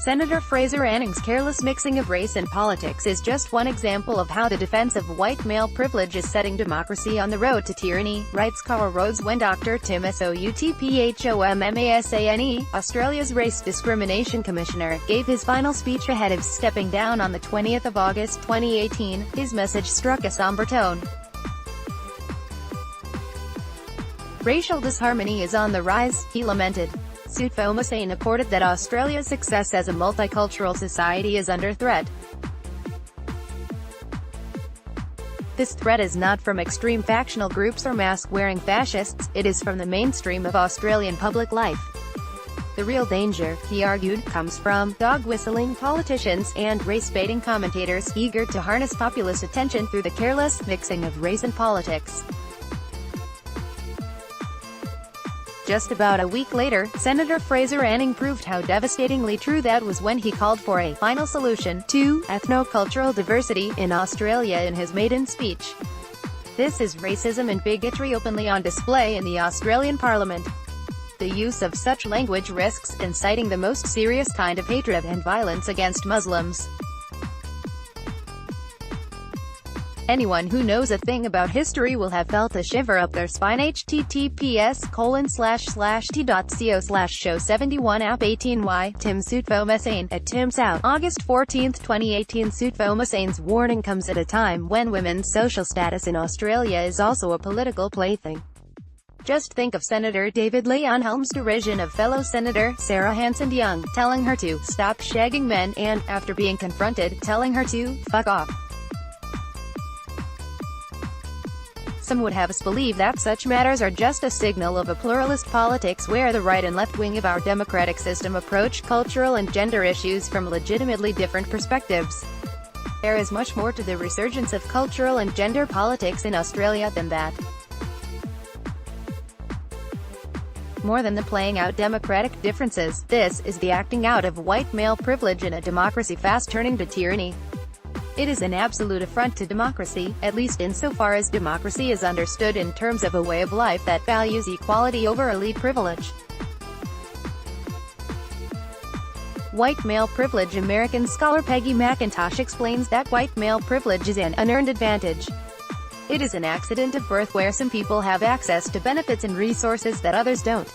Senator Fraser Anning's careless mixing of race and politics is just one example of how the defense of white male privilege is setting democracy on the road to tyranny, writes Rhodes when Dr. Tim Soutphommasane, Australia's Race Discrimination Commissioner, gave his final speech ahead of stepping down on the 20th of August 2018. His message struck a somber tone. Racial disharmony is on the rise, he lamented. Soutphommasane reported that Australia's success as a multicultural society is under threat. This threat is not from extreme factional groups or mask-wearing fascists, it is from the mainstream of Australian public life. The real danger, he argued, comes from dog-whistling politicians and race-baiting commentators eager to harness populist attention through the careless mixing of race and politics. Just about a week later, Senator Fraser Anning proved how devastatingly true that was when he called for a final solution to ethno-cultural diversity in Australia in his maiden speech. This is racism and bigotry openly on display in the Australian Parliament. The use of such language risks inciting the most serious kind of hatred and violence against Muslims. Anyone who knows a thing about history will have felt a shiver up their spine. https://t.co/show71app18y, Tim Soutphommasane, at Tim South. August 14, 2018. Soutphommasane's warning comes at a time when women's social status in Australia is also a political plaything. Just think of Senator David Leon Helm's derision of fellow Senator Sarah Hanson-Young, telling her to stop shagging men and, after being confronted, telling her to fuck off. Some would have us believe that such matters are just a signal of a pluralist politics where the right and left wing of our democratic system approach cultural and gender issues from legitimately different perspectives. There is much more to the resurgence of cultural and gender politics in Australia than that. More than the playing out democratic differences, this is the acting out of white male privilege in a democracy fast turning to tyranny. It is an absolute affront to democracy, at least insofar as democracy is understood in terms of a way of life that values equality over elite privilege. White male privilege. American scholar Peggy McIntosh explains that white male privilege is an unearned advantage. It is an accident of birth where some people have access to benefits and resources that others don't.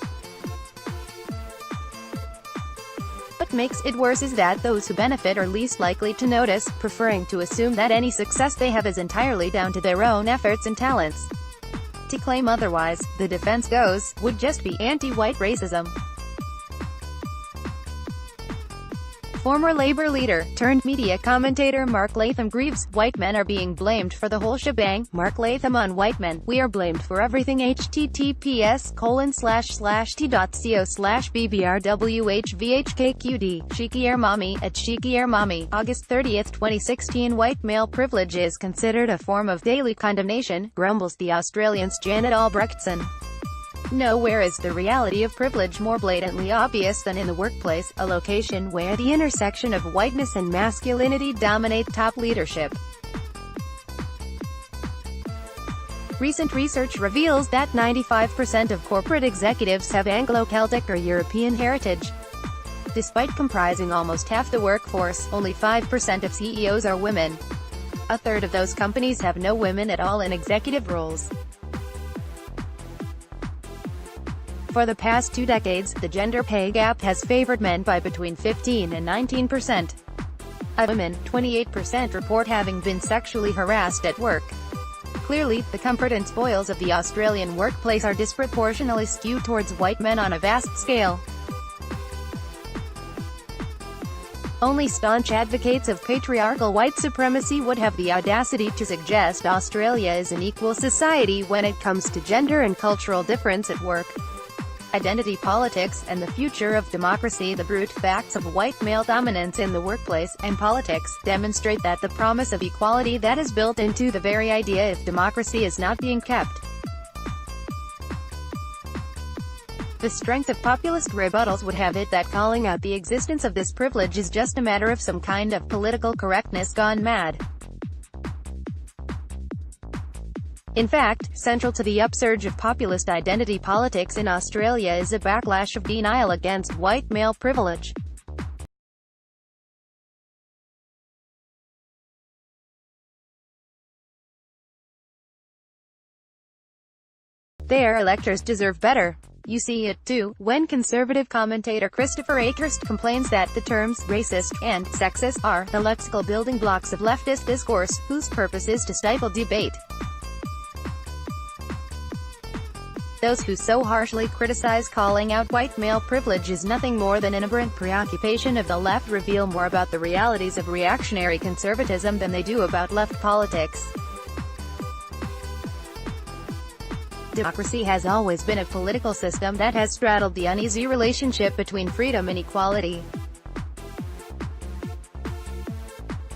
What makes it worse is that those who benefit are least likely to notice, preferring to assume that any success they have is entirely down to their own efforts and talents. To claim otherwise, the defense goes, would just be anti-white racism. Former Labour leader, turned media commentator Mark Latham grieves, white men are being blamed for the whole shebang. Mark Latham on white men, we are blamed for everything. https://t.co/bbrwhvhkqd, Shiki Mami, at Shiki Mami, August 30, 2016. White male privilege is considered a form of daily condemnation, grumbles the Australian's Janet Albrechtson. Nowhere is the reality of privilege more blatantly obvious than in the workplace, a location where the intersection of whiteness and masculinity dominate top leadership. Recent research reveals that 95% of corporate executives have Anglo-Celtic or European heritage. Despite comprising almost half the workforce, only 5% of CEOs are women. A third of those companies have no women at all in executive roles. For the past 2 decades, the gender pay gap has favored men by between 15 and 19%. Of women, 28% report having been sexually harassed at work. Clearly, the comfort and spoils of the Australian workplace are disproportionately skewed towards white men on a vast scale. Only staunch advocates of patriarchal white supremacy would have the audacity to suggest Australia is an equal society when it comes to gender and cultural difference at work. Identity politics, and the future of democracy. The brute facts of white male dominance in the workplace, and politics, demonstrate that the promise of equality that is built into the very idea of democracy is not being kept. The strength of populist rebuttals would have it that calling out the existence of this privilege is just a matter of some kind of political correctness gone mad. In fact, central to the upsurge of populist identity politics in Australia is a backlash of denial against white male privilege. their electors deserve better. You see it, too, when conservative commentator Christopher Akehurst complains that the terms racist and sexist are the lexical building blocks of leftist discourse, whose purpose is to stifle debate. Those who so harshly criticize calling out white male privilege is nothing more than an aberrant preoccupation of the left reveal more about the realities of reactionary conservatism than they do about left politics. Democracy has always been a political system that has straddled the uneasy relationship between freedom and equality.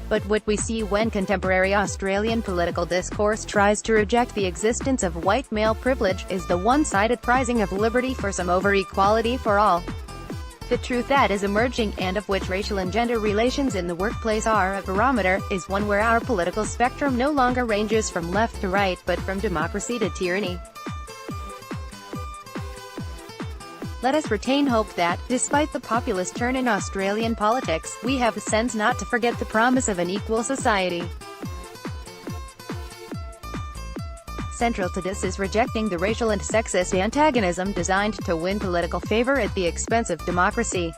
But what we see when contemporary Australian political discourse tries to reject the existence of white male privilege is the one-sided prizing of liberty for some over equality for all. The truth that is emerging, and of which racial and gender relations in the workplace are a barometer, is one where our political spectrum no longer ranges from left to right, but from democracy to tyranny. Let us retain hope that, despite the populist turn in Australian politics, we have the sense not to forget the promise of an equal society. Central to this is rejecting the racial and sexist antagonism designed to win political favor at the expense of democracy.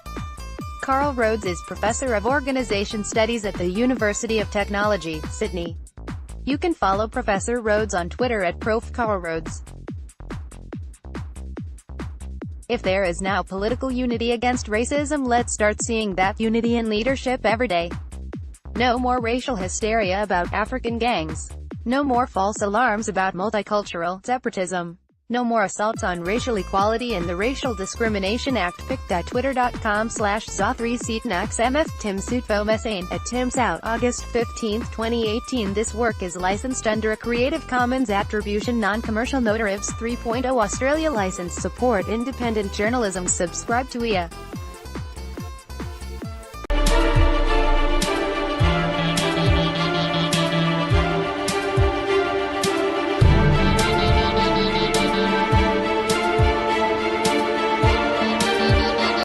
Carl Rhodes is Professor of Organization Studies at the University of Technology, Sydney. You can follow Professor Rhodes on Twitter at Prof. Carl Rhodes. If there is now political unity against racism, let's start seeing that unity in leadership every day. No more racial hysteria about African gangs. No more false alarms about multicultural separatism. No more assaults on racial equality and the Racial Discrimination Act. pic.twitter.com/Soutphommasane Tim Soutphommasane at Tim Sout, August 15, 2018. This work is licensed under a Creative Commons Attribution Non-Commercial No Derivatives 3.0 Australia license. Support independent journalism. Subscribe to IA.